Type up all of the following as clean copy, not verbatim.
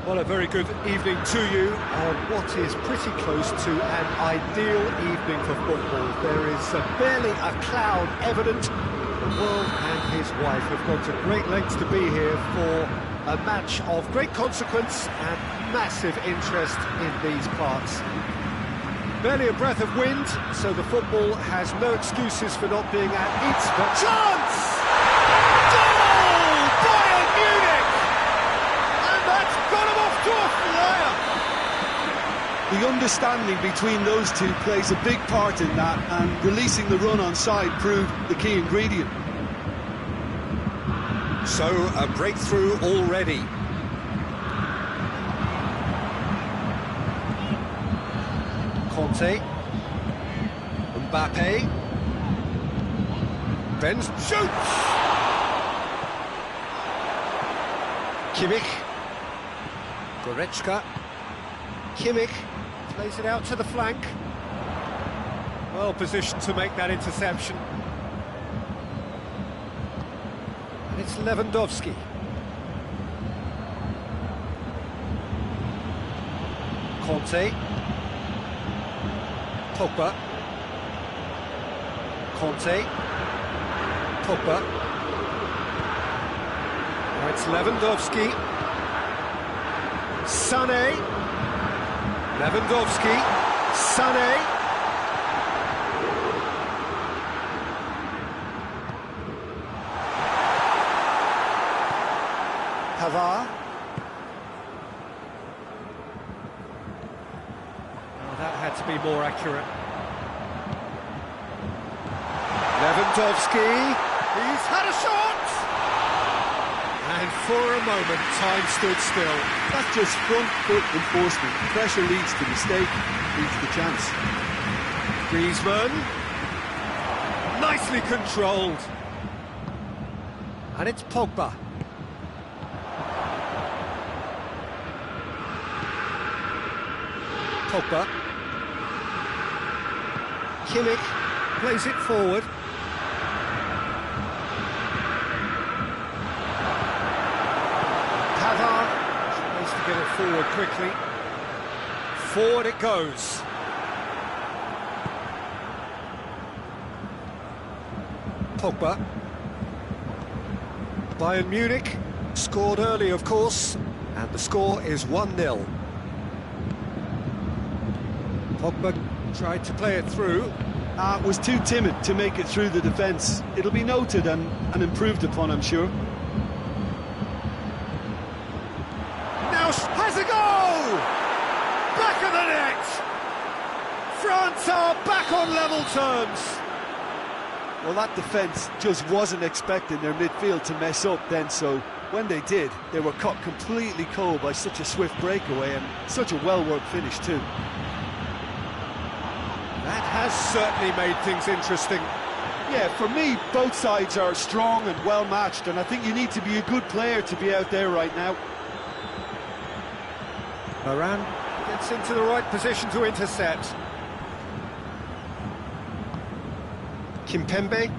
Well, a very good evening to you on what is pretty close to an ideal evening for football. There is barely a cloud evident. The world and his wife have gone to great lengths to be here for a match of great consequence and massive interest in these parts. Barely a breath of wind, so the football has no excuses for not being at its best. Chance! Goal! Bayern Munich! And that's got him off to a flyer! The understanding between those two plays a big part in that, and releasing the run on side proved the key ingredient. So, a breakthrough already. Conte, Mbappe, Benz shoots! Kimmich, Goretzka, Kimmich plays it out to the flank. Well positioned to make that interception. And it's Lewandowski. Conte. Pogba, Conte, Pogba, now it's Lewandowski, Sané, Lewandowski, Sané, Pavard. That had to be more accurate. Lewandowski, he's had a shot! And for a moment, time stood still. That's just front foot enforcement. Pressure leads to mistake, leads to chance. Griezmann, nicely controlled. And it's Pogba. Pogba. Kimmich plays it forward. Pavard tries to get it forward quickly. Forward it goes. Pogba. Bayern Munich scored early, of course, and the score is 1-0. Pogba tried to play it through. Was too timid to make it through the defence. It'll be noted and improved upon, I'm sure. Now has a goal! Back of the net! France are back on level terms. Well, that defence just wasn't expecting their midfield to mess up then, so when they did, they were caught completely cold by such a swift breakaway and such a well-worked finish too. That has certainly made things interesting. Yeah, for me, both sides are strong and well-matched, and I think you need to be a good player to be out there right now. Varane gets into the right position to intercept. Kimpembe.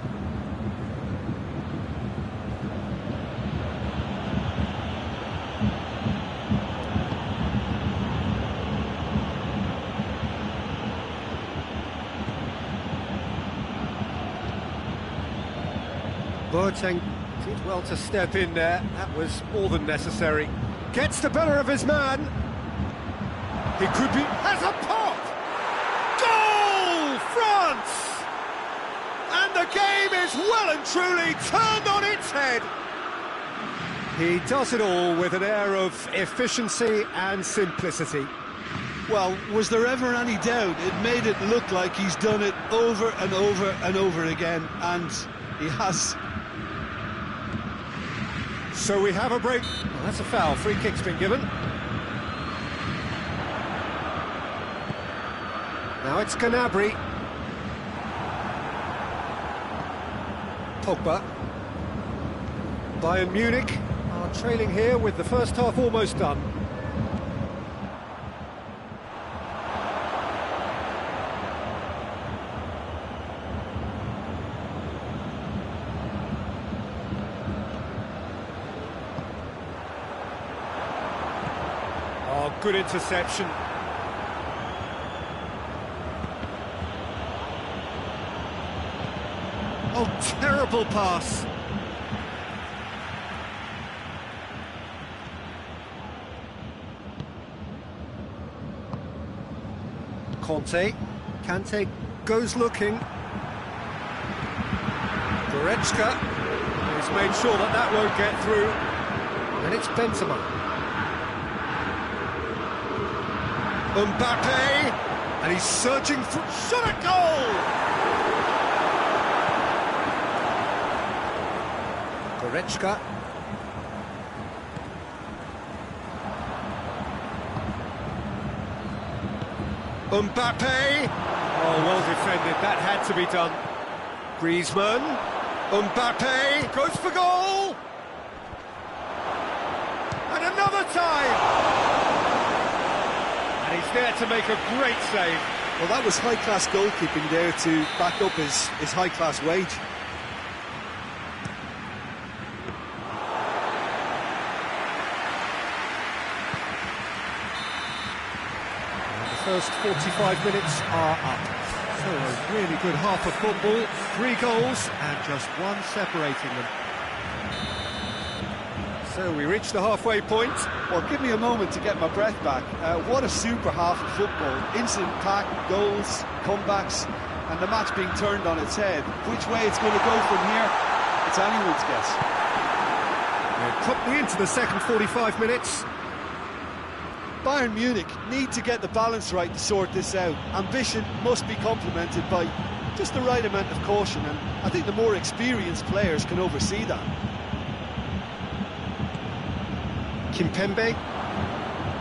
Boateng did well to step in there. That was more than necessary. Gets the better of his man. He could be... has a pop! Goal! France! And the game is well and truly turned on its head. He does it all with an air of efficiency and simplicity. Well, was there ever any doubt? It made it look like he's done it over and over and over again, and he has. So we have a break. Well, that's a foul. Free kick's been given. Now it's Gnabry. Pogba. Bayern Munich are trailing here with the first half almost done. good interception. Oh, terrible pass. Kante goes looking. Goretzka has made sure that that won't get through. And it's Benzema. Mbappe, and he's searching for shot at goal. Goretzka. Mbappe. Oh, well defended. That had to be done. Griezmann. Mbappe goes for goal. And another time. And he's there to make a great save. Well, that was high-class goalkeeping there to back up his high-class wage. First 45 minutes are up. So a really good half of football, 3 goals and just one separating them. So we reach the halfway point. Well, give me a moment to get my breath back. What a super half of football. Instant pack, goals, comebacks, and the match being turned on its head. Which way it's going to go from here, it's anyone's guess. We're properly into the second 45 minutes. Bayern Munich need to get the balance right to sort this out. Ambition must be complemented by just the right amount of caution, and I think the more experienced players can oversee that. Kimpembe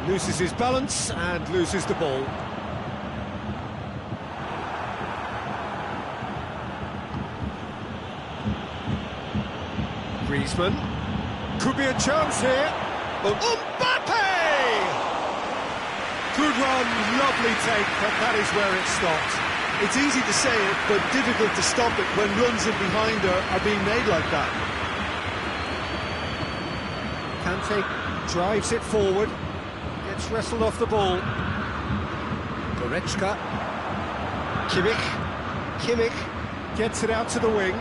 loses his balance and loses the ball. Griezmann. Could be a chance here. Mbappe! Good run, lovely take, but that is where it stopped. It's easy to say it, but difficult to stop it when runs in behind are being made like that. Kante drives it forward, gets wrestled off the ball. Goretzka. Kimmich gets it out to the wing.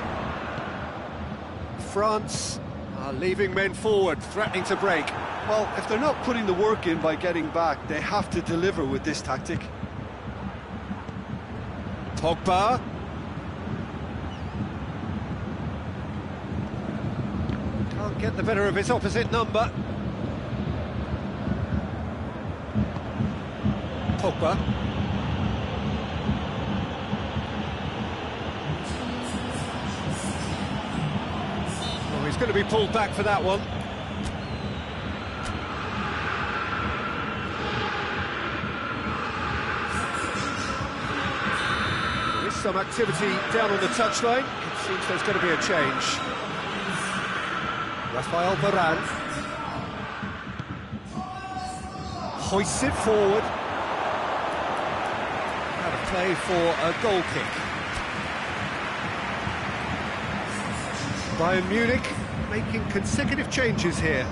France are leaving men forward, threatening to break. Well, if they're not putting the work in by getting back, they have to deliver with this tactic. Pogba. Can't get the better of his opposite number. Pogba. Oh, he's going to be pulled back for that one. Some activity down on the touchline. It seems there's going to be a change. Rafael Varane hoists it forward. Out of play for a goal kick. Bayern Munich making consecutive changes here.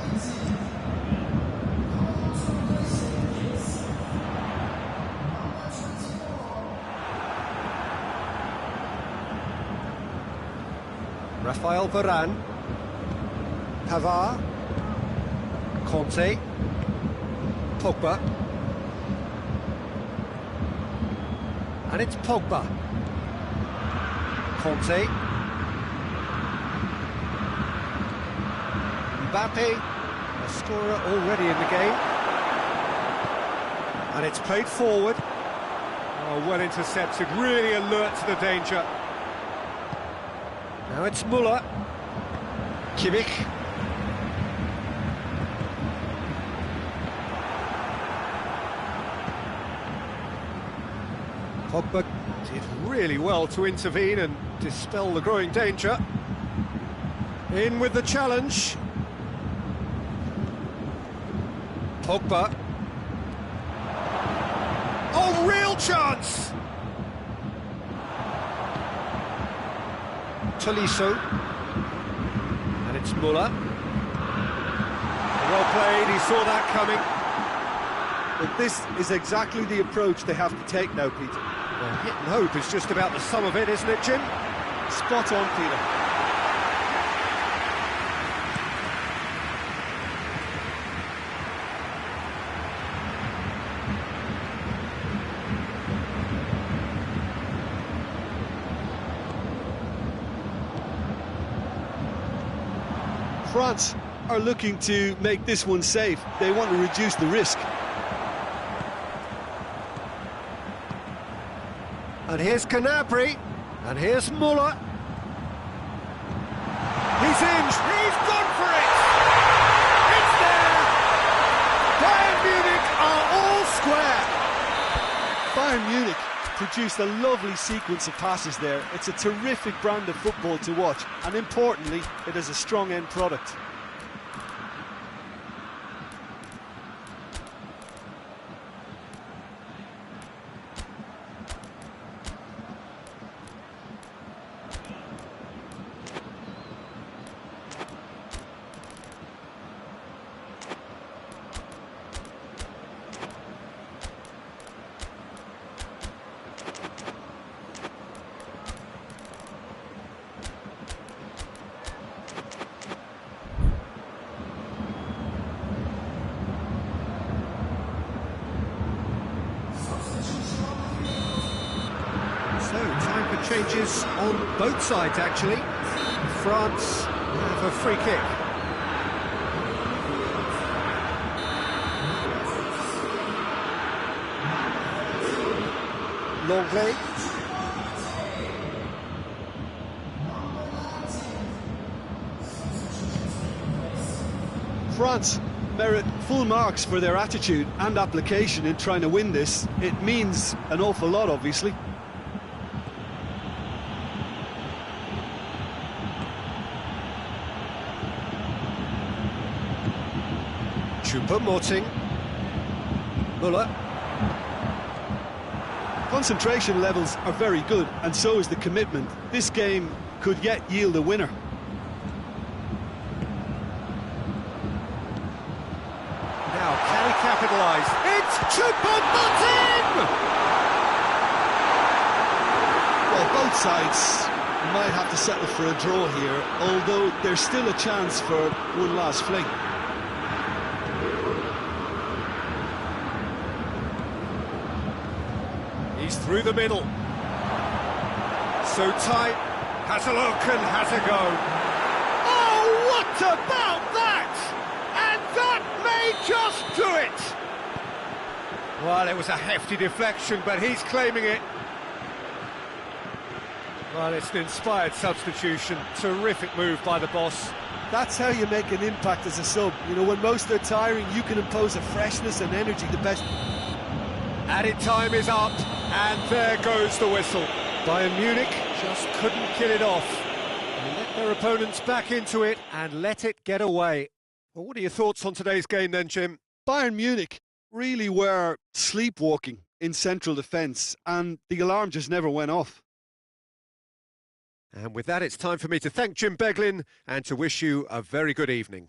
Rafael Varane, Pavard, Kante, Pogba, and it's Pogba, Kante, Mbappe, a scorer already in the game, and it's played forward. Oh, well intercepted, really alert to the danger. Now it's Müller. Kimmich. Pogba did really well to intervene and dispel the growing danger. In with the challenge. Pogba. Oh, real chance! Tolisso, and it's Müller. Well played, he saw that coming. But this is exactly the approach they have to take now, Peter. Well, hit and hope is just about the sum of it, isn't it, Jim? Spot on, Peter. France are looking to make this one safe. They want to reduce the risk. And here's Canabry, and here's Muller. He's in, he's gone for it! It's there! Bayern Munich are all square! Bayern Munich produced a lovely sequence of passes there. It's a terrific brand of football to watch, and importantly, it is a strong end product. So, time for changes on both sides, actually. France have a free kick. Longley. France merit full marks for their attitude and application in trying to win this. It means an awful lot, obviously. Choupo-Moting. Muller. Concentration levels are very good, and so is the commitment. This game could yet yield a winner. Now, can he capitalise? It's Choupo-Moting! Well, both sides might have to settle for a draw here, although there's still a chance for one last fling. He's through the middle. So tight. Has a look and has a go. Oh, what about that? And that may just do it. Well, it was a hefty deflection, but he's claiming it. Well, it's an inspired substitution. Terrific move by the boss. That's how you make an impact as a sub. You know, when most are tiring, you can impose a freshness and energy the best. Added time is up, and there goes the whistle. Bayern Munich just couldn't kill it off. They let their opponents back into it and let it get away. Well, what are your thoughts on today's game then, Jim? Bayern Munich really were sleepwalking in central defence, and the alarm just never went off. And with that, it's time for me to thank Jim Beglin and to wish you a very good evening.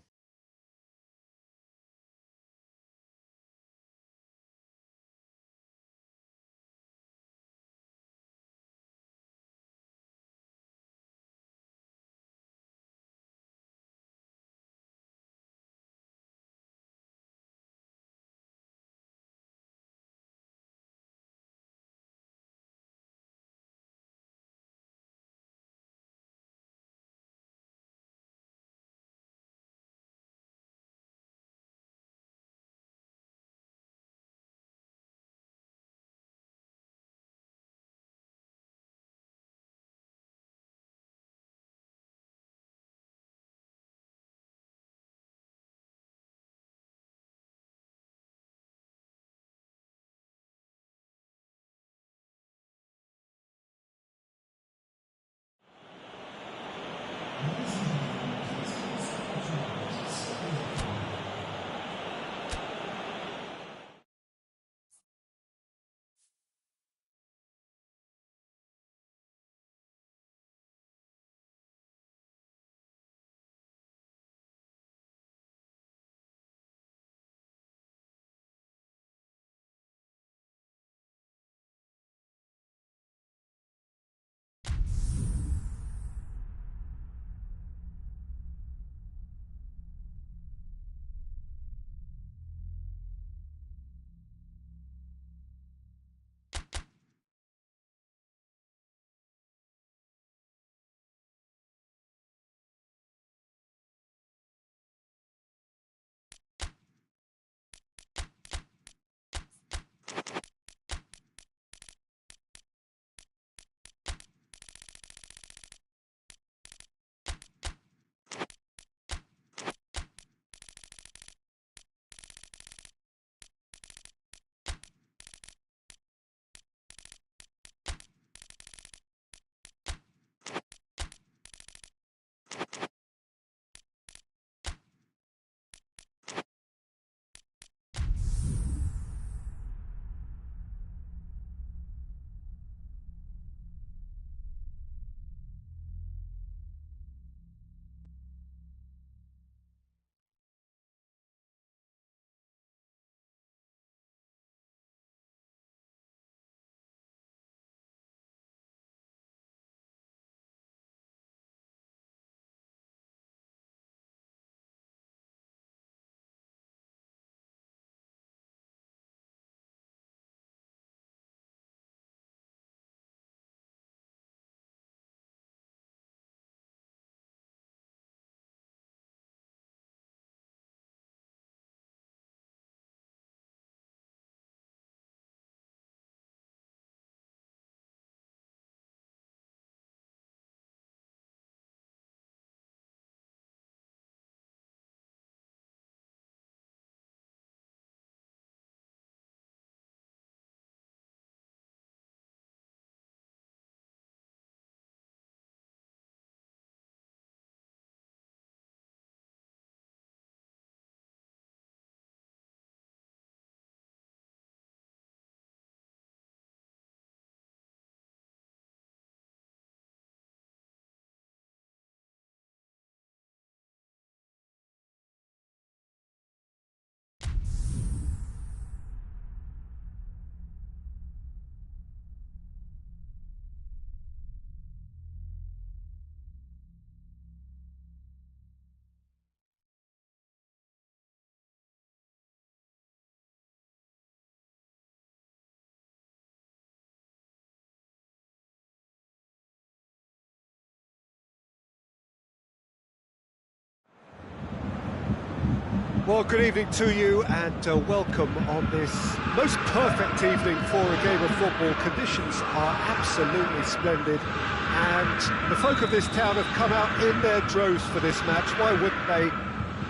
Well, good evening to you and welcome on this most perfect evening for a game of football. Conditions are absolutely splendid and the folk of this town have come out in their droves for this match. Why wouldn't they?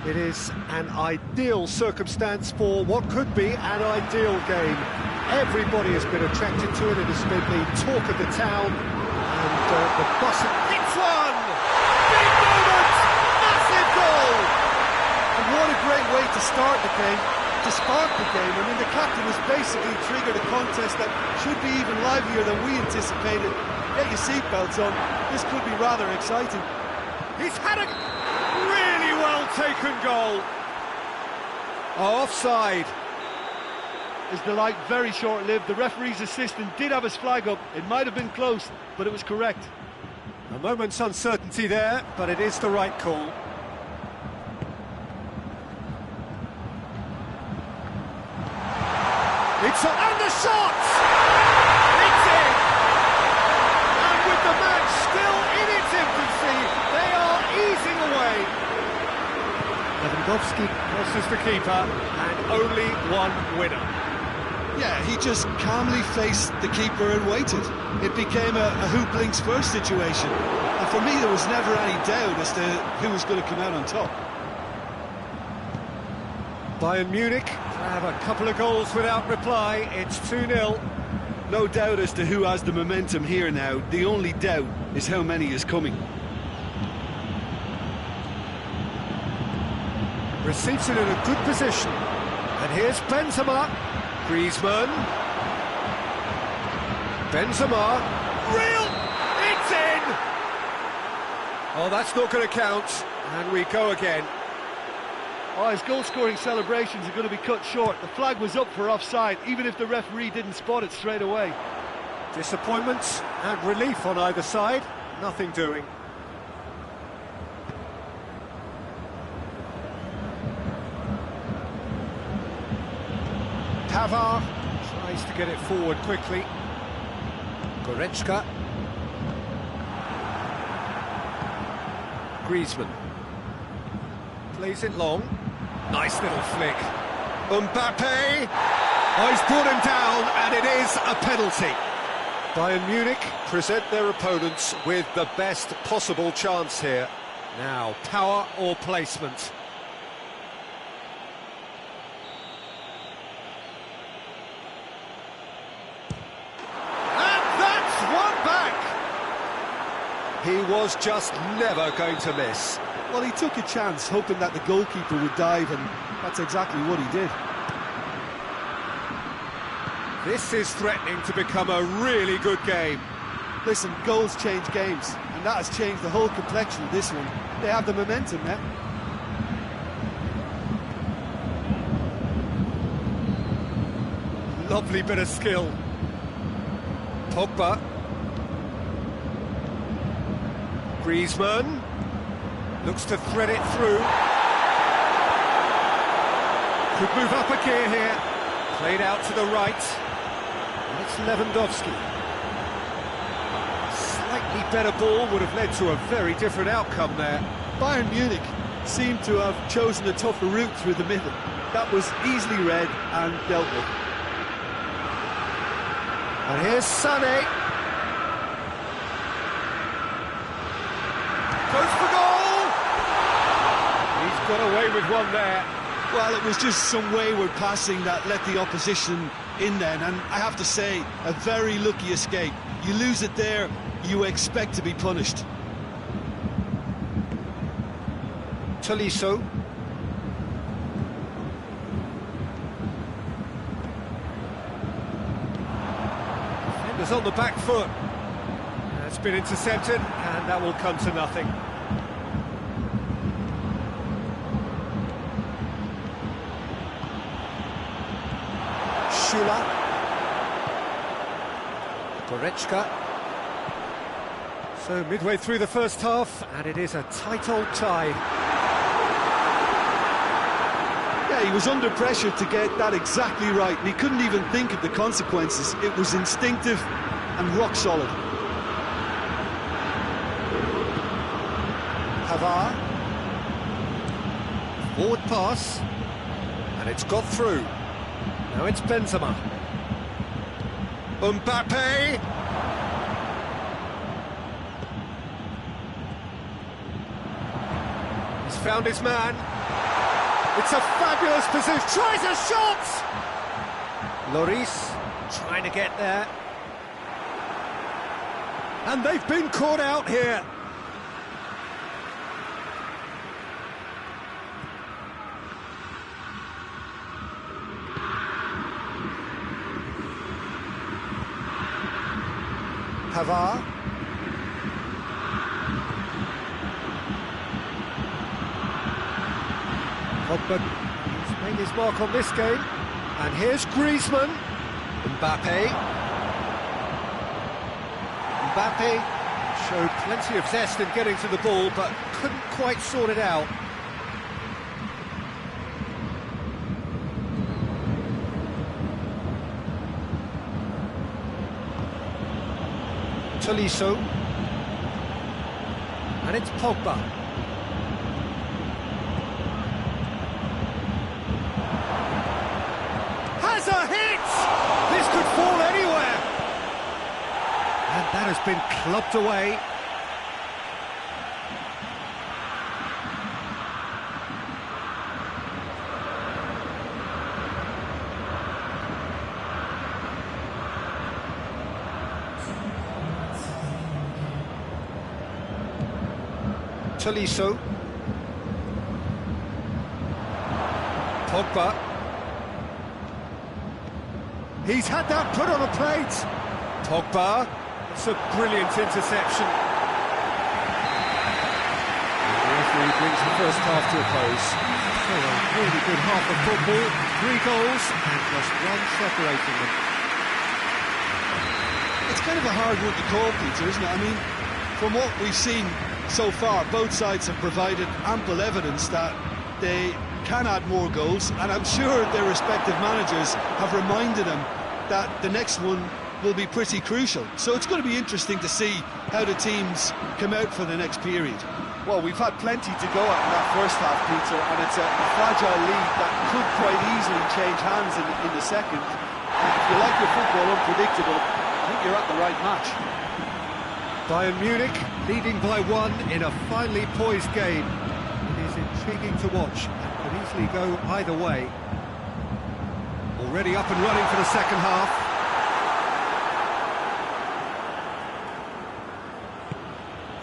It is an ideal circumstance for what could be an ideal game. Everybody has been attracted to it. It has been the talk of the town and the bus... It's one! Big moment! Massive goal! And what a great way to start the game, to spark the game. I mean, the captain has basically triggered a contest that should be even livelier than we anticipated. Get your seatbelts on, this could be rather exciting. He's had a really well-taken goal. Offside. His delight very short-lived. The referee's assistant did have his flag up. It might have been close, but it was correct. A moment's uncertainty there, but it is the right call. And the shot! It's in! And with the match still in its infancy, they are easing away. Trungvk247 crosses the keeper, and only one winner. Yeah, he just calmly faced the keeper and waited. It became a who blinks first situation. And for me, there was never any doubt as to who was going to come out on top. Bayern Munich have a couple of goals without reply. It's 2-0. No doubt as to who has the momentum here now. The only doubt is how many is coming. Receives it in a good position. And here's Benzema. Griezmann. Benzema. Real! It's in! Oh, that's not going to count. And we go again. Oh, his goal-scoring celebrations are going to be cut short. The flag was up for offside, even if the referee didn't spot it straight away. Disappointment and relief on either side. Nothing doing. Pavard tries to get it forward quickly. Goretzka. Griezmann. Plays it long. Nice little flick. Mbappe! Oh, he's brought him down, and it is a penalty. Bayern Munich present their opponents with the best possible chance here. Now, power or placement? And that's one back! He was just never going to miss. Well, he took a chance, hoping that the goalkeeper would dive, and that's exactly what he did. This is threatening to become a really good game. Listen, goals change games, and that has changed the whole complexion of this one. They have the momentum now. Lovely bit of skill. Pogba. Griezmann. Looks to thread it through. Could move up a gear here. Played out to the right. And it's Lewandowski. Slightly better ball would have led to a very different outcome there. Bayern Munich seemed to have chosen a tougher route through the middle. That was easily read and dealt with. And here's Sané. Goes for goal! He's got away with one there. Well, it was just some wayward passing that let the opposition in then, and I have to say, a very lucky escape. You lose it there, you expect to be punished. Tolisso. Defenders on the back foot. That's been intercepted, and that will come to nothing. Schüller. Goretzka. So midway through the first half, and it is a tight old tie. Yeah, he was under pressure to get that exactly right, and he couldn't even think of the consequences. It was instinctive and rock solid. Pavard. Forward pass. And it's got through. Now it's Benzema. Mbappe! He's found his man. It's a fabulous position. Tries a shot! Lloris trying to get there. And they've been caught out here. Pavard. Pogba, he's made his mark on this game. And here's Griezmann. Mbappe. Mbappe showed plenty of zest in getting to the ball, but couldn't quite sort it out. Tolisso. And it's Pogba. Has a hit! This could fall anywhere! And that has been clubbed away. Tolisso. Pogba. He's had that put on a plate. Pogba. It's a brilliant interception. The referee brings the first half to a close. So a really good half of football. 3 goals and just one separating them. It's kind of a hard one to call, Peter, isn't it? I mean, from what we've seen so far, both sides have provided ample evidence that they can add more goals, and I'm sure their respective managers have reminded them that the next one will be pretty crucial. So it's going to be interesting to see how the teams come out for the next period. Well, we've had plenty to go at in that first half, Peter, and it's a fragile lead that could quite easily change hands in the second. And if you like your football unpredictable, I think you're at the right match. Bayern Munich leading by 1 in a finely poised game. It is intriguing to watch and could easily go either way. Already up and running for the second half.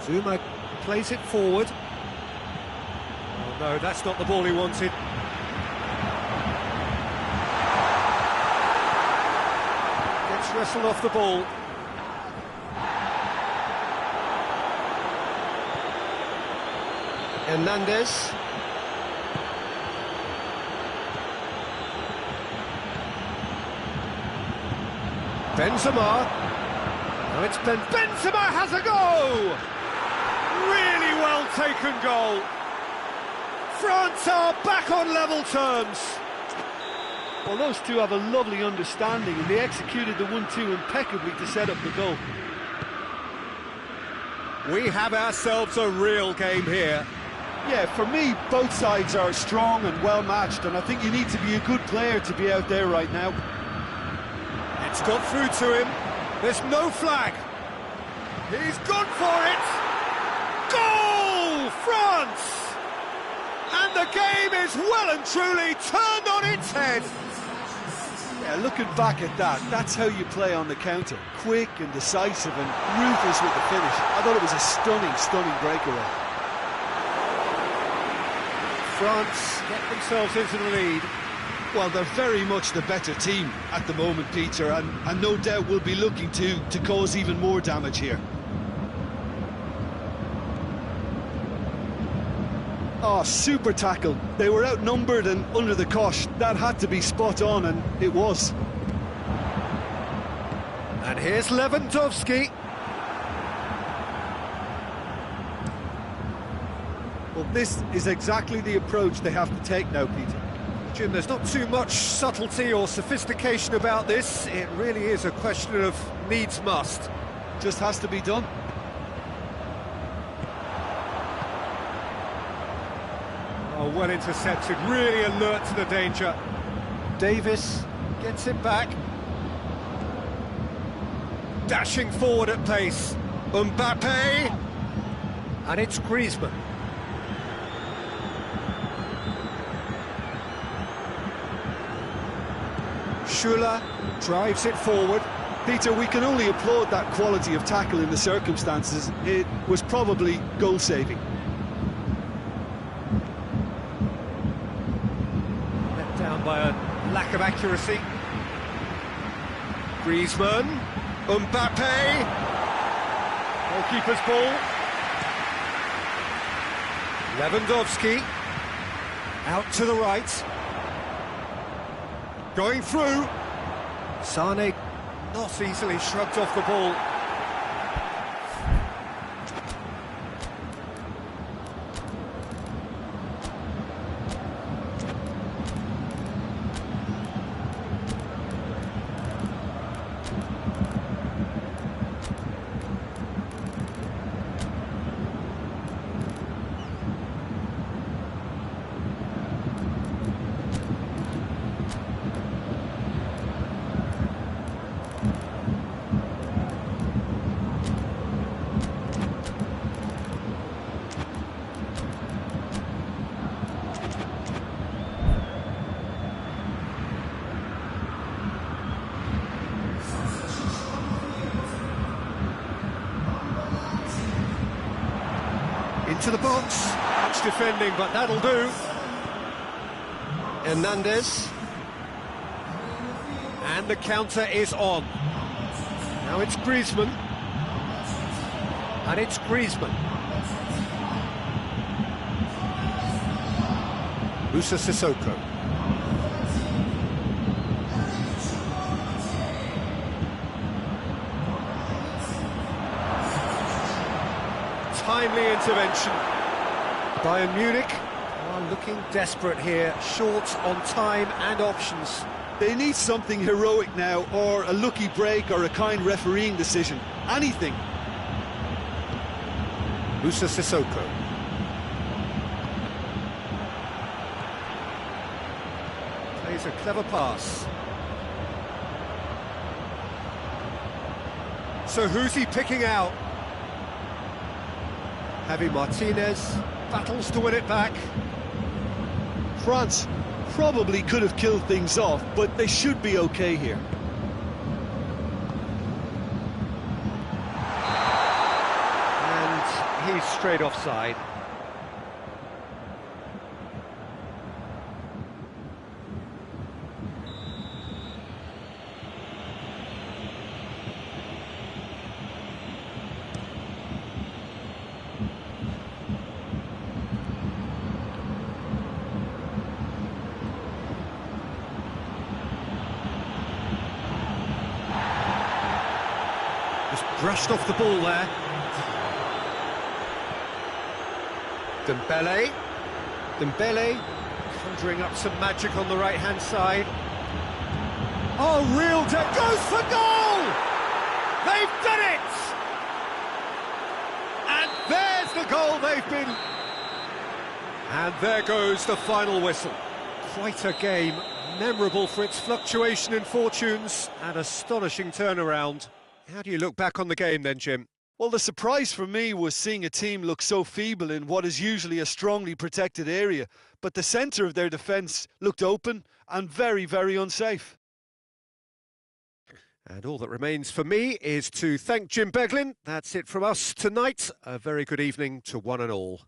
Zuma plays it forward. Oh no, that's not the ball he wanted. Gets wrestled off the ball. Hernandez. Benzema. Now it's Benzema has a go! Really well taken goal. France are back on level terms. Well, those two have a lovely understanding, and they executed the 1-2 impeccably to set up the goal. We have ourselves a real game here. Yeah, for me, both sides are strong and well-matched, and I think you need to be a good player to be out there right now. It's got through to him. There's no flag. He's gone for it. Goal, France! And the game is well and truly turned on its head. Yeah, looking back at that, that's how you play on the counter. Quick and decisive and ruthless with the finish. I thought it was a stunning breakaway. France get themselves into the lead. Well, they're very much the better team at the moment, Peter, and no doubt will be looking to cause even more damage here. Oh, super tackle. They were outnumbered and under the cosh. That had to be spot on, and it was. And here's Lewandowski. Well, this is exactly the approach they have to take now, Peter. Jim, there's not too much subtlety or sophistication about this. It really is a question of needs must. Just has to be done. Oh, well intercepted, really alert to the danger. Davis gets it back. Dashing forward at pace. Mbappe. And it's Griezmann. Schuller drives it forward. Peter, we can only applaud that quality of tackle in the circumstances. It was probably goal-saving. Let down by a lack of accuracy. Griezmann. Mbappe. Goalkeeper's ball. Lewandowski. Out to the right. Going through. Sane not easily shrugged off the ball. Into the box. Much defending, but that'll do. Hernandez. And the counter is on. Now it's Griezmann. And it's Griezmann. Musa Sissoko. Timely intervention. Bayern Munich are looking desperate here, short on time and options. They need something heroic now, or a lucky break, or a kind refereeing decision. Anything. Musa Sissoko. Plays a clever pass. So who's he picking out? Javi Martinez battles to win it back. France probably could have killed things off, but they should be okay here. And he's straight offside. Just brushed off the ball there. Dembele conjuring up some magic on the right-hand side. Oh, real goes for goal! They've done it! And there's the goal they've been... And there goes the final whistle. Quite a game, memorable for its fluctuation in fortunes and astonishing turnaround. How do you look back on the game then, Jim? Well, the surprise for me was seeing a team look so feeble in what is usually a strongly protected area, but the centre of their defence looked open and very, very unsafe. And all that remains for me is to thank Jim Beglin. That's it from us tonight. A very good evening to one and all.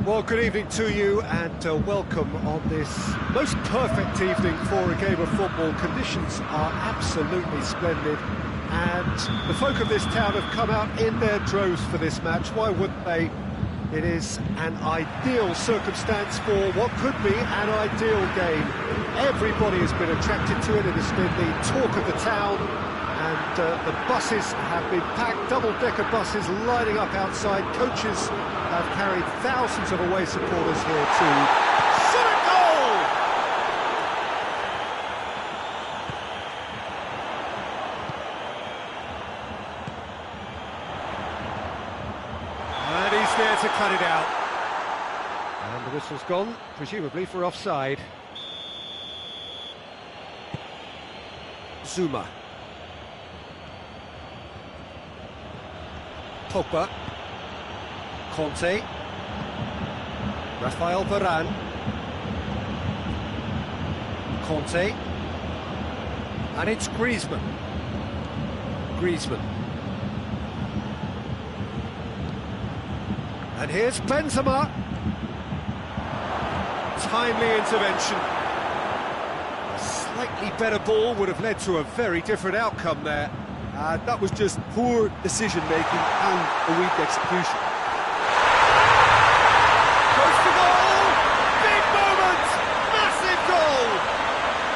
Well, good evening to you and welcome on this most perfect evening for a game of football. Conditions are absolutely splendid and the folk of this town have come out in their droves for this match. Why wouldn't they? It is an ideal circumstance for what could be an ideal game. Everybody has been attracted to it. It has been the talk of the town. And the buses have been packed, double-decker buses lining up outside. Coaches have carried thousands of away supporters here too. Shot a goal! And he's there to cut it out. And the whistle's gone, presumably for offside. Zuma. Pogba, Conte, Rafael Varane, Conte, and it's Griezmann. And here's Benzema. Timely intervention. A slightly better ball would have led to a very different outcome there. That was just poor decision-making and a weak execution. Goes to goal! Big moment! Massive goal!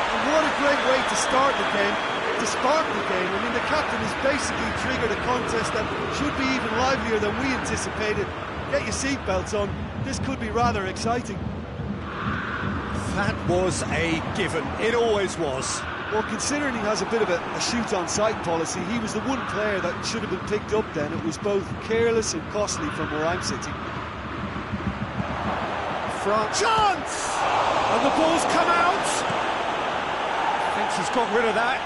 And what a great way to start the game, to spark the game. I mean, the captain has basically triggered a contest that should be even livelier than we anticipated. Get your seatbelts on, this could be rather exciting. That was a given, it always was. Well, considering he has a bit of a shoot-on-sight policy, he was the one player that should have been picked up then. It was both careless and costly from where I'm sitting. France. Chance! And the ball's come out! Thinks he's got rid of that.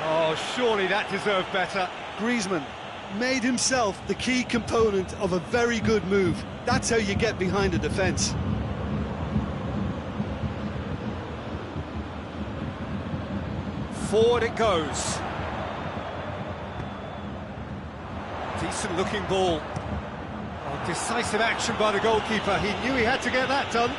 Oh, surely that deserved better. Griezmann made himself the key component of a very good move. That's how you get behind a defence. Forward it goes. Decent looking ball. Oh, decisive action by the goalkeeper. He knew he had to get that done.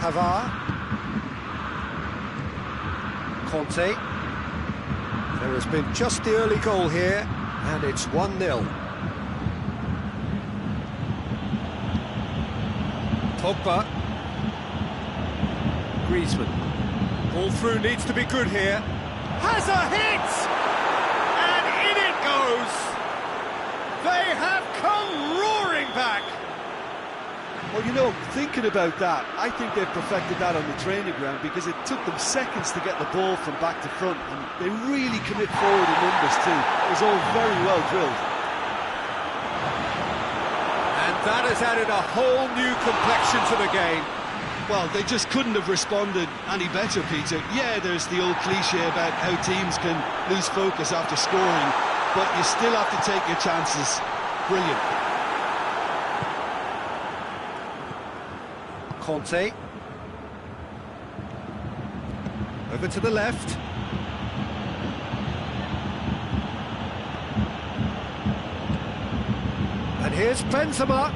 Pavard. Conte. There has been just the early goal here, and it's 1-0. Pogba, Griezmann, ball through needs to be good here, has a hit, and in it goes, they have come roaring back. Well, you know, thinking about that, I think they've perfected that on the training ground because it took them seconds to get the ball from back to front, and they really commit forward in numbers too. It was all very well drilled. That has added a whole new complexion to the game. Well, they just couldn't have responded any better, Peter. Yeah, there's the old cliche about how teams can lose focus after scoring, but you still have to take your chances. Brilliant. Conte. Over to the left. And here's Benzema.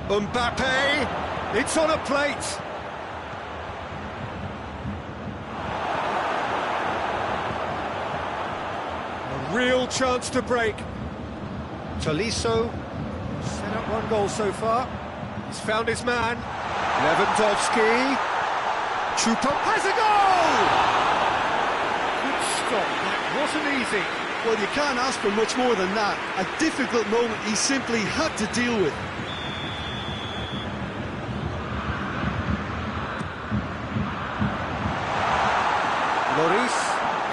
Mbappe, it's on a plate. A real chance to break. Tolisso. Set up one goal so far. He's found his man. Lewandowski. Chupa has a goal! Good stop. That wasn't easy. Well, you can't ask for much more than that. A difficult moment he simply had to deal with. Lloris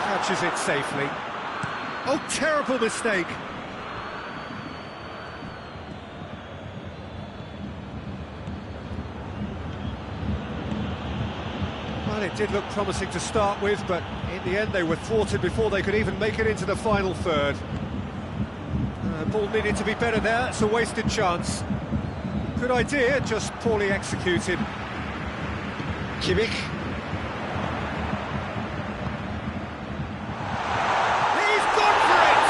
catches it safely. Oh, terrible mistake. Well, it did look promising to start with, but in the end they were thwarted before they could even make it into the final third. Ball needed to be better there, it's a wasted chance. Good idea, just poorly executed. Kimmich. He's gone for it!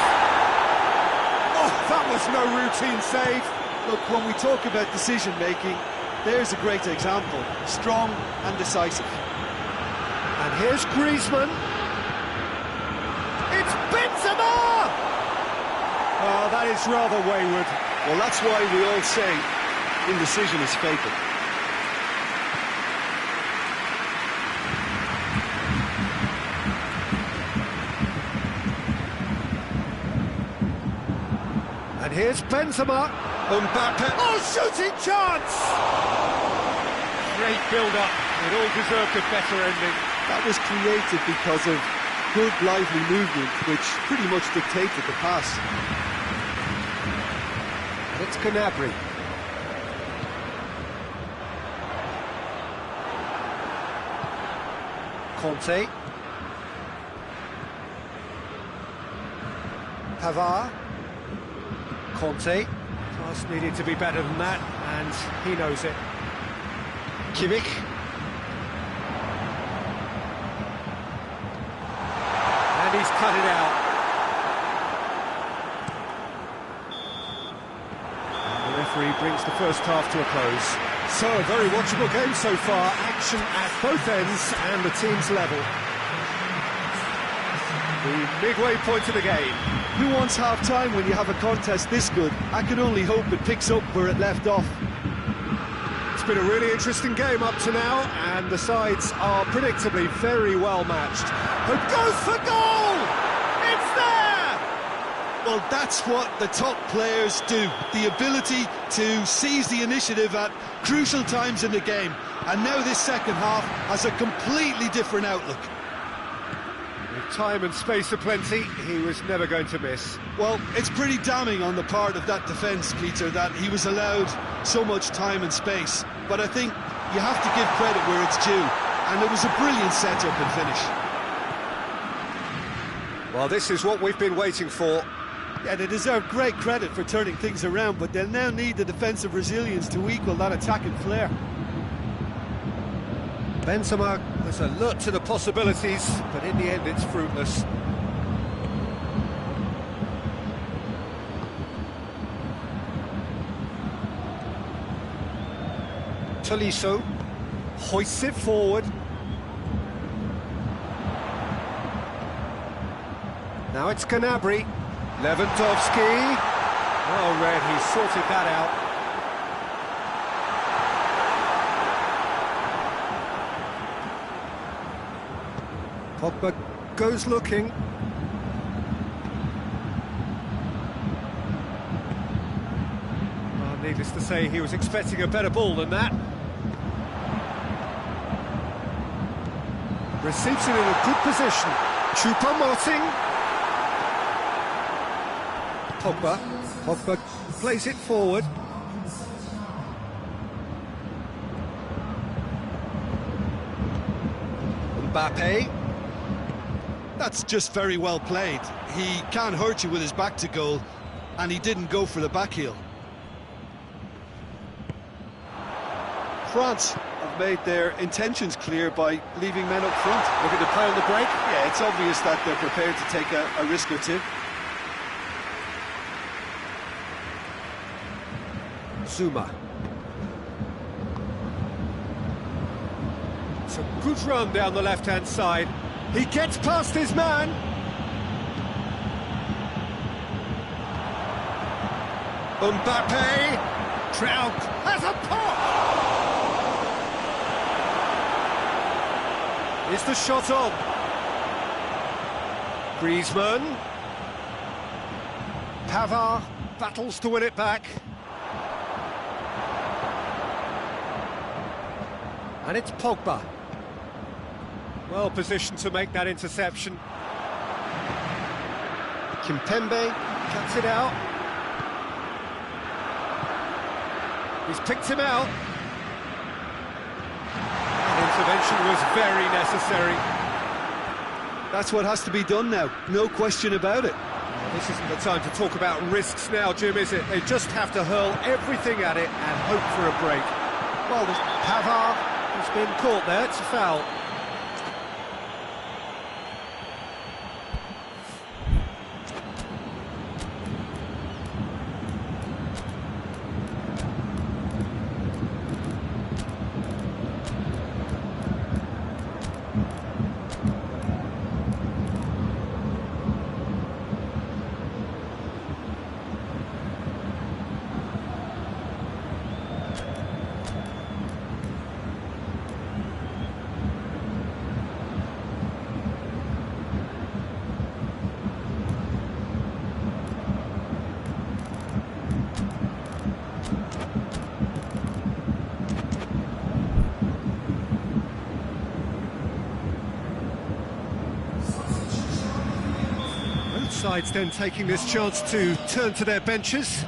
Oh, that was no routine save. Look, when we talk about decision-making, there's a great example. Strong and decisive. And here's Griezmann. It's Benzema! Oh, that is rather wayward. Well, that's why we all say indecision is fatal. And here's Benzema. Mbappe. Oh, shooting chance! Great build-up. It all deserved a better ending. That was created because of good, lively movement, which pretty much dictated the pass. And it's Gnabry. Conte. Pavard. Conte. Pass needed to be better than that, and he knows it. Kimmich. And he's cut it out. And the referee brings the first half to a close. So, a very watchable game so far. Action at both ends and the team's level. The midway point of the game. Who wants half-time when you have a contest this good? I can only hope it picks up where it left off. It's been a really interesting game up to now, and the sides are predictably very well matched. Who goes for goal? It's there! Well, that's what the top players do. The ability to seize the initiative at crucial times in the game. And now this second half has a completely different outlook. With time and space aplenty, he was never going to miss. Well, it's pretty damning on the part of that defence, Peter, that he was allowed so much time and space. But I think you have to give credit where it's due. And it was a brilliant set-up and finish. Well, this is what we've been waiting for. Yeah, they deserve great credit for turning things around, but they'll now need the defensive resilience to equal that attacking flair. Benzema was alert to the possibilities, but in the end it's fruitless. Tolisso hoists it forward. Now it's Gnabry. Lewandowski. Oh, Red, he sorted that out. Pogba goes looking. Well, needless to say, he was expecting a better ball than that. Receives it in a good position. Choupo-Moting. Pogba plays it forward. Mbappe. That's just very well played. He can't hurt you with his back to goal, and he didn't go for the back heel. France have made their intentions clear by leaving men up front. Looking to play on the break. Yeah, it's obvious that they're prepared to take a risk or two. Zuma. It's a good run down the left-hand side. He gets past his man. Mbappe. Trungvk has a pop. Is the shot on? Griezmann. Pavard battles to win it back. And it's Pogba. Well positioned to make that interception. Kimpembe cuts it out. He's picked him out. And intervention was very necessary. That's what has to be done now, no question about it. This isn't the time to talk about risks now, Jim, is it? They just have to hurl everything at it and hope for a break. Well, there's Pavard has been caught there, it's a foul. Sides then taking this chance to turn to their benches.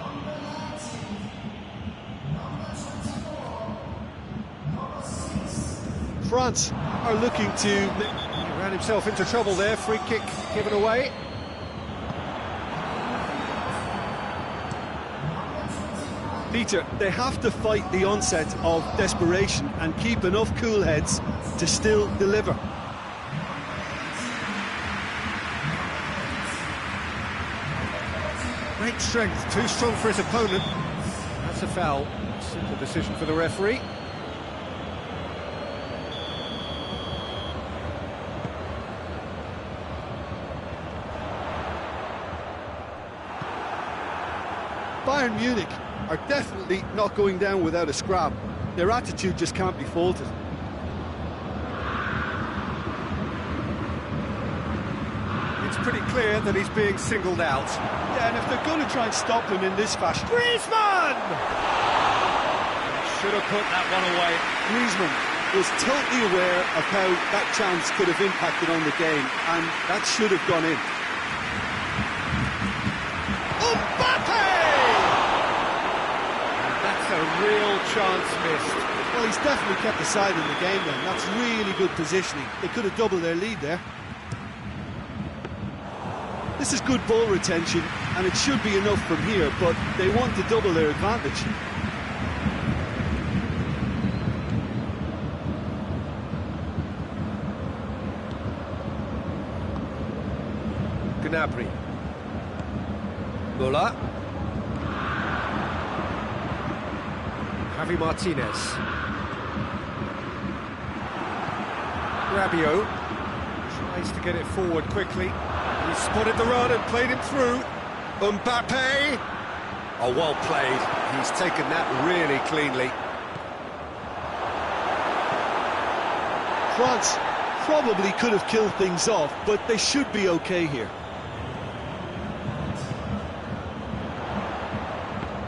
France are looking to... He ran himself into trouble there, free kick given away. Peter, they have to fight the onset of desperation and keep enough cool heads to still deliver. Great strength, too strong for his opponent. That's a foul. Simple decision for the referee. Bayern Munich are definitely not going down without a scrap. Their attitude just can't be faulted. It's pretty clear that he's being singled out. Yeah, and if they're going to try and stop him in this fashion... Griezmann! Should have put that one away. Griezmann was totally aware of how that chance could have impacted on the game, and that should have gone in. Mbappe! And that's a real chance missed. Well, he's definitely kept the side in the game then. That's really good positioning. They could have doubled their lead there. This is good ball retention, and it should be enough from here, but they want to double their advantage. Gnabry. Muller. Javi Martinez. Rabiot tries to get it forward quickly. He spotted the run and played him through. Mbappe! Oh, well played. He's taken that really cleanly. France probably could have killed things off, but they should be okay here.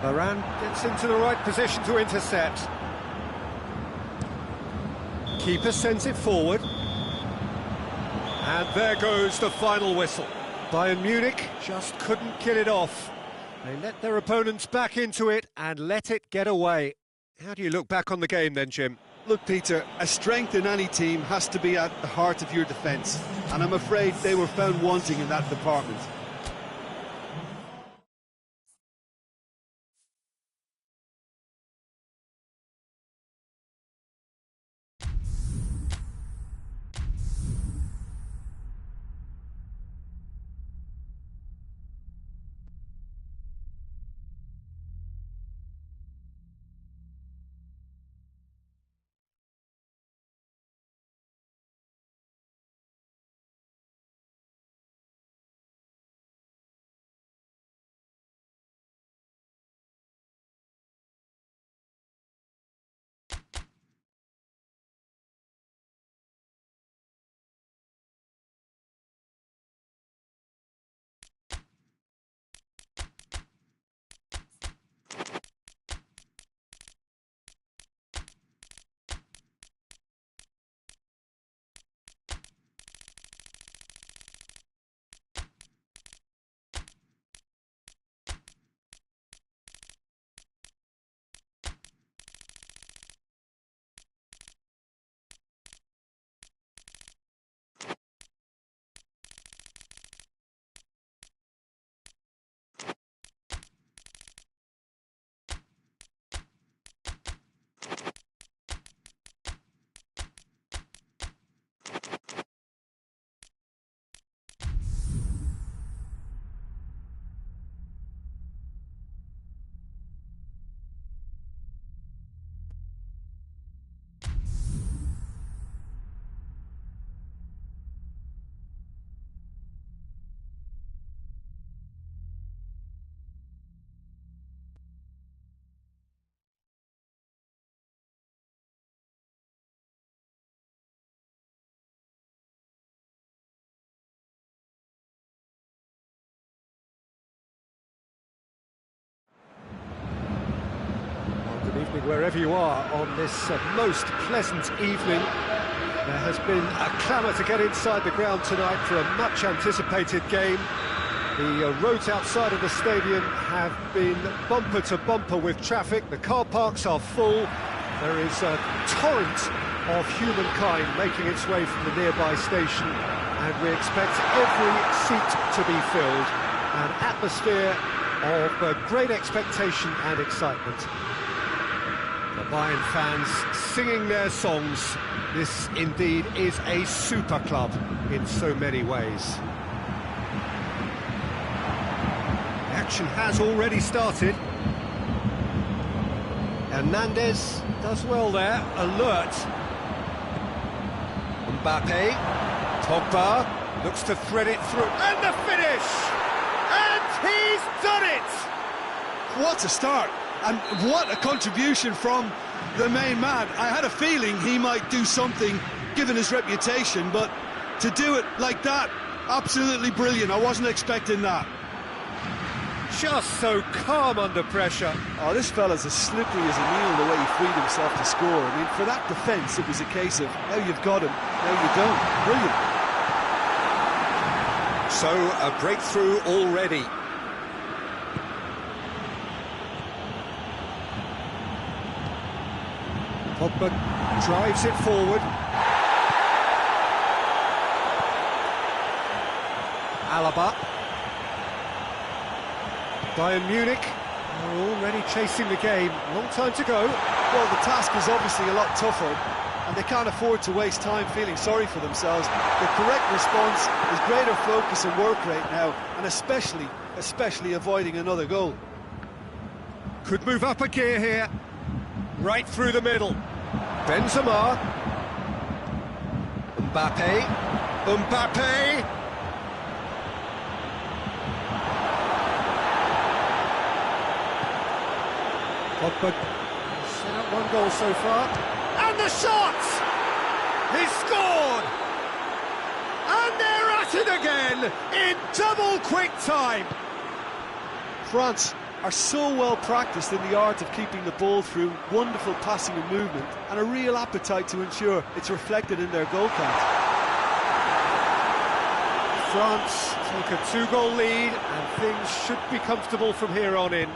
Varane gets into the right position to intercept. Keeper sends it forward. And there goes the final whistle. Bayern Munich just couldn't kill it off. They let their opponents back into it and let it get away. How do you look back on the game then, Jim? Look, Peter, a strength in any team has to be at the heart of your defence, and I'm afraid they were found wanting in that department. wherever you are on this most pleasant evening. There has been a clamour to get inside the ground tonight for a much-anticipated game. The roads outside of the stadium have been bumper to bumper with traffic. The car parks are full. There is a torrent of humankind making its way from the nearby station, and we expect every seat to be filled. An atmosphere of great expectation and excitement. The Bayern fans singing their songs. This indeed is a super club in so many ways. The action has already started. Hernandez does well there, alert. Mbappe, Pogba looks to thread it through, and the finish! And he's done it! What a start, and what a contribution from the main man. I had a feeling he might do something, given his reputation, but to do it like that, absolutely brilliant. I wasn't expecting that. Just so calm under pressure. Oh, this fella's as slippery as a needle the way he freed himself to score. I mean, for that defence, it was a case of, now you've got him, now you don't. Brilliant. So, a breakthrough already. Pogba drives it forward. Alaba. Bayern Munich are already chasing the game. Long time to go. Well, the task is obviously a lot tougher, and they can't afford to waste time feeling sorry for themselves. The correct response is greater focus and work rate now, and especially avoiding another goal. Could move up a gear here. Right through the middle. Benzema. Mbappe. Pogba set up one goal so far. And the shot! He's scored! And they're at it again in double quick time. France are so well practiced in the art of keeping the ball through wonderful passing and movement, and a real appetite to ensure it's reflected in their goal count. France take a two-goal lead, and things should be comfortable from here on in.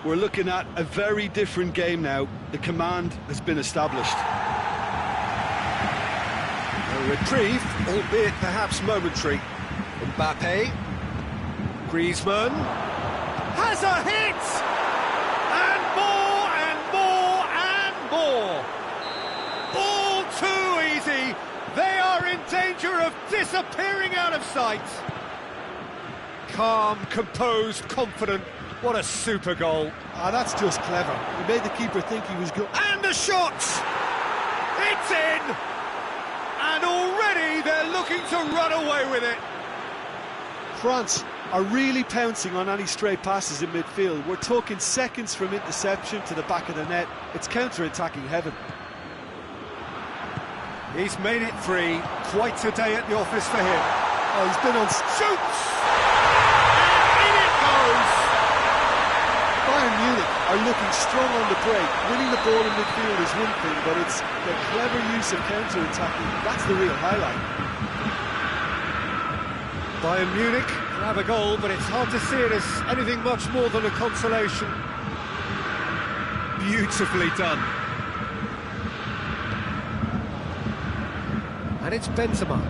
We're looking at a very different game now. The command has been established. A reprieve, albeit perhaps momentary. Mbappe. Griezmann. Has a hit! And more, and more, and more! All too easy! They are in danger of disappearing out of sight! Calm, composed, confident. What a super goal. Ah, that's just clever. He made the keeper think he was good. And the shot! It's in! And already they're looking to run away with it. France are really pouncing on any stray passes in midfield. We're talking seconds from interception to the back of the net. It's counter-attacking heaven. He's made it three. Quite a day at the office for him. Oh, he's been on... Shoots! And in it goes! Bayern Munich are looking strong on the break. Winning the ball in midfield is one thing, but it's the clever use of counter-attacking. That's the real highlight. Bayern Munich have a goal, but it's hard to see it as anything much more than a consolation. Beautifully done. And it's Benzema.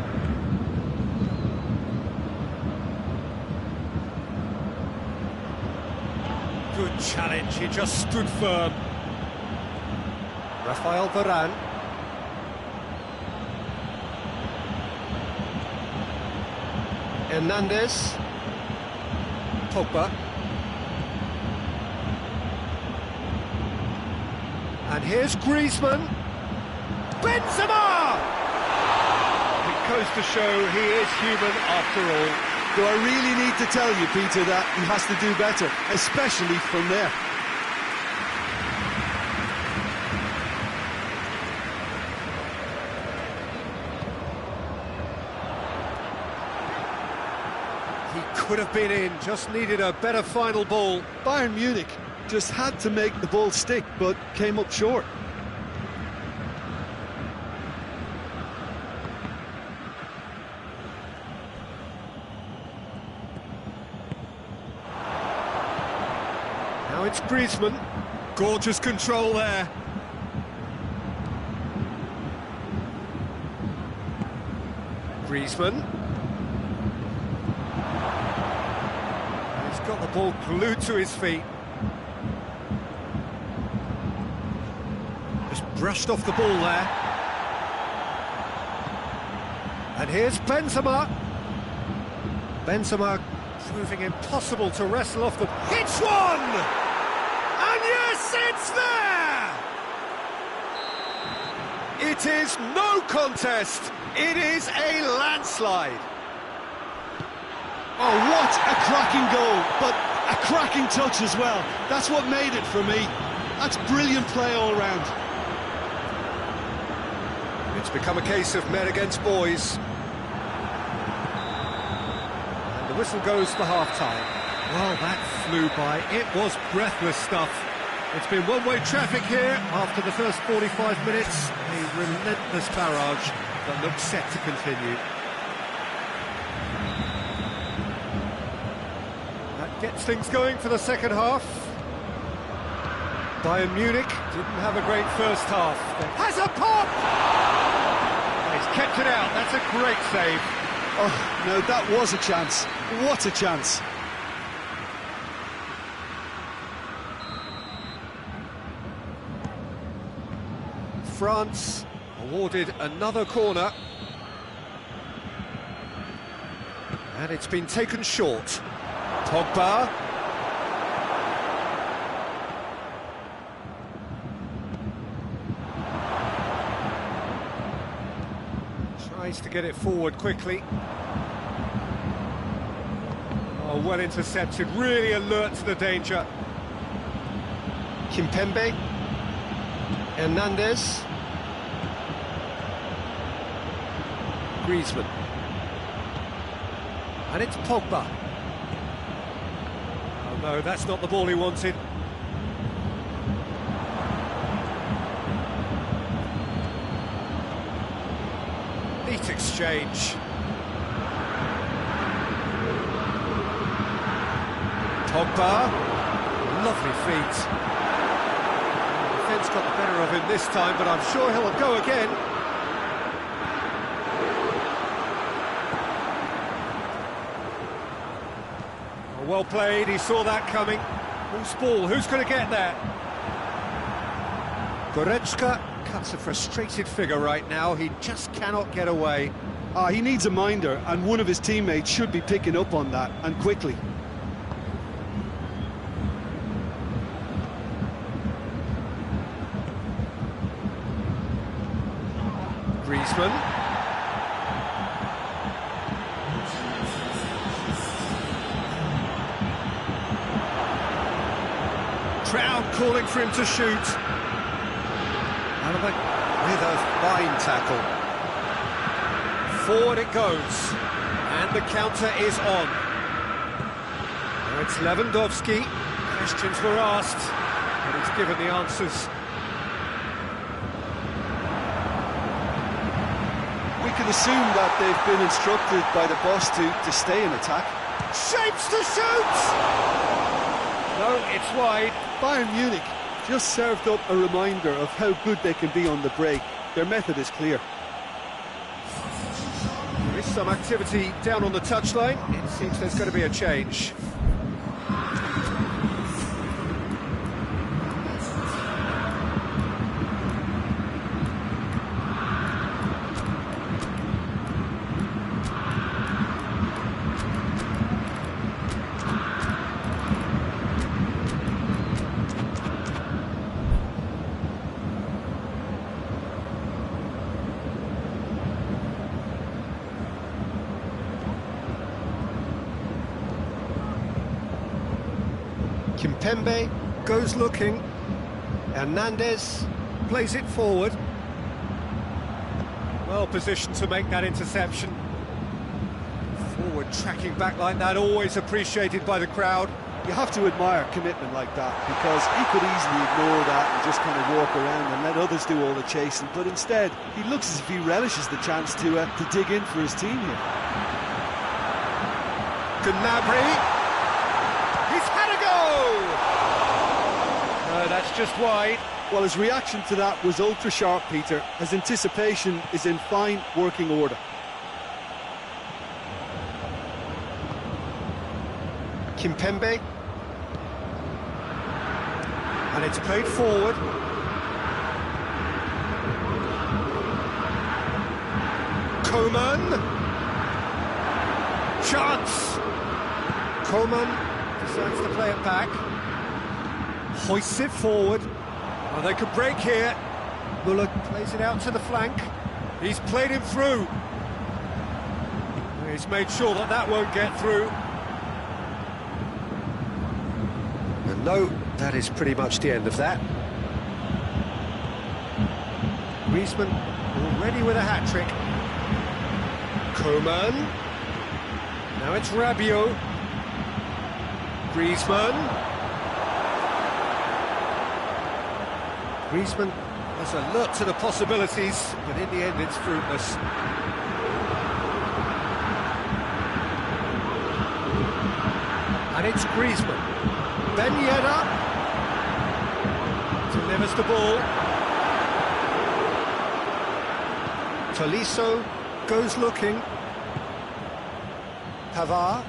Good challenge, he just stood firm. Rafael Varane. Hernandez. Pogba. And here's Griezmann. Benzema! It goes to show he is human after all. Do I really need to tell you, Peter, that he has to do better, especially from there? He could have been in, just needed a better final ball. Bayern Munich just had to make the ball stick, but came up short. Now it's Griezmann. Gorgeous control there. Griezmann. He's got the ball glued to his feet. Just brushed off the ball there. And here's Benzema. Benzema proving impossible to wrestle off the... Hits one! And yes, it's there! It is no contest. It is a landslide. Oh, what a cracking goal, but a cracking touch as well. That's what made it for me. That's brilliant play all round. It's become a case of men against boys. And the whistle goes for half-time. Well, that flew by. It was breathless stuff. It's been one-way traffic here after the first 45 minutes. A relentless barrage that looks set to continue. That gets things going for the second half. Bayern Munich didn't have a great first half. Has a pop! He's kept it out. That's a great save. Oh, no, that was a chance. What a chance. France awarded another corner. And it's been taken short. Pogba. Tries to get it forward quickly. Oh, well intercepted, really alert to the danger. Kimpembe. Hernandez. Griezmann. And it's Pogba. Oh no, that's not the ball he wanted. Neat exchange. Pogba. Lovely feet. The defence got the better of him this time, but I'm sure he'll go again. Well played, he saw that coming. Who's ball? Who's going to get there? Goretzka cuts a frustrated figure right now. He just cannot get away. He needs a minder, and one of his teammates should be picking up on that, and quickly. Griezmann. Crowd calling for him to shoot. And with a fine tackle. Forward it goes. And the counter is on. Now it's Lewandowski. Questions were asked, but he's given the answers. We can assume that they've been instructed by the boss to stay in attack. Shapes to shoot! No, it's wide. Bayern Munich just served up a reminder of how good they can be on the break. Their method is clear. There is some activity down on the touchline. It seems there's going to be a change. Kimpembe goes looking. Hernandez plays it forward. Well positioned to make that interception. Forward tracking back like that, always appreciated by the crowd. You have to admire commitment like that, because he could easily ignore that and just kind of walk around and let others do all the chasing, but instead he looks as if he relishes the chance to dig in for his team here. Gnabry, he's had a go! No, that's just wide. Well, his reaction to that was ultra sharp, Peter. His anticipation is in fine working order. Kimpembe, and it's played forward. Coman, chance. Coman decides to play it back, hoists it forward. Well, they could break here. Muller plays it out to the flank. He's played him through. He's made sure that that won't get through. And no, that is pretty much the end of that. Griezmann already with a hat-trick. Coman. Now it's Rabiot. Griezmann. Griezmann has alert to the possibilities, but in the end it's fruitless. And it's Griezmann. Ben Yedder delivers the ball. Tolisso goes looking. Pavard.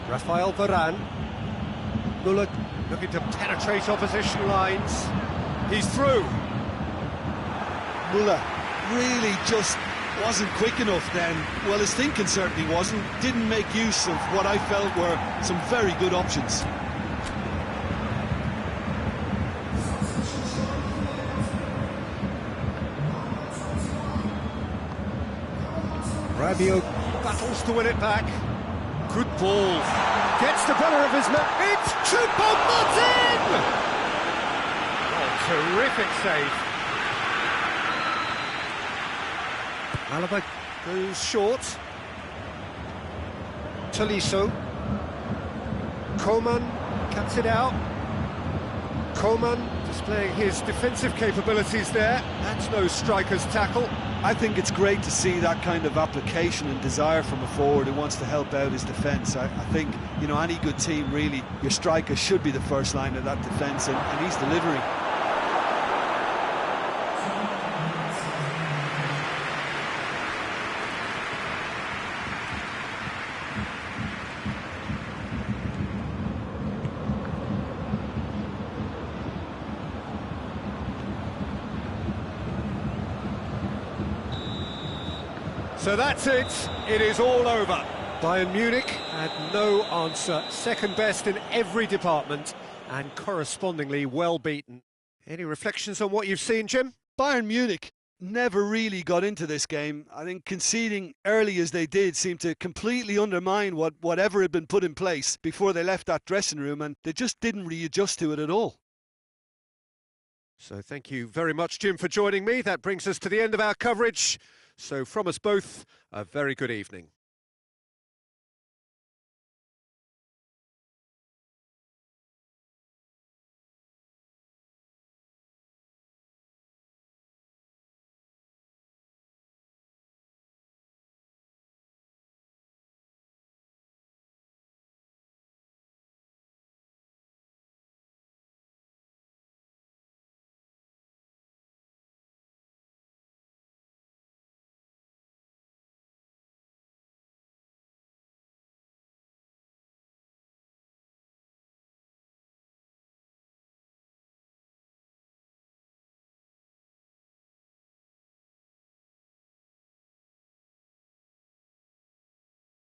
Rafael Varane. Muller looking to penetrate opposition lines. He's through. Muller really just wasn't quick enough then. Well, his thinking certainly wasn't. Didn't make use of what I felt were some very good options. Rabiot battles to win it back. Good ball. Gets the better of his man. It's Choupo-Moting! Oh, terrific save. Alaba goes short. Tolisso. Coman cuts it out. Coman displaying his defensive capabilities there. That's no striker's tackle. I think it's great to see that kind of application and desire from a forward who wants to help out his defence. I think, you know, any good team, really, your striker should be the first line of that defence, and he's delivering. So that's it. It is all over. Bayern Munich had no answer. Second best in every department and correspondingly well beaten. Any reflections on what you've seen, Jim? Bayern Munich never really got into this game. I think conceding early as they did seemed to completely undermine whatever had been put in place before they left that dressing room, and they just didn't readjust to it at all. So thank you very much, Jim, for joining me. That brings us to the end of our coverage. So from us both, a very good evening.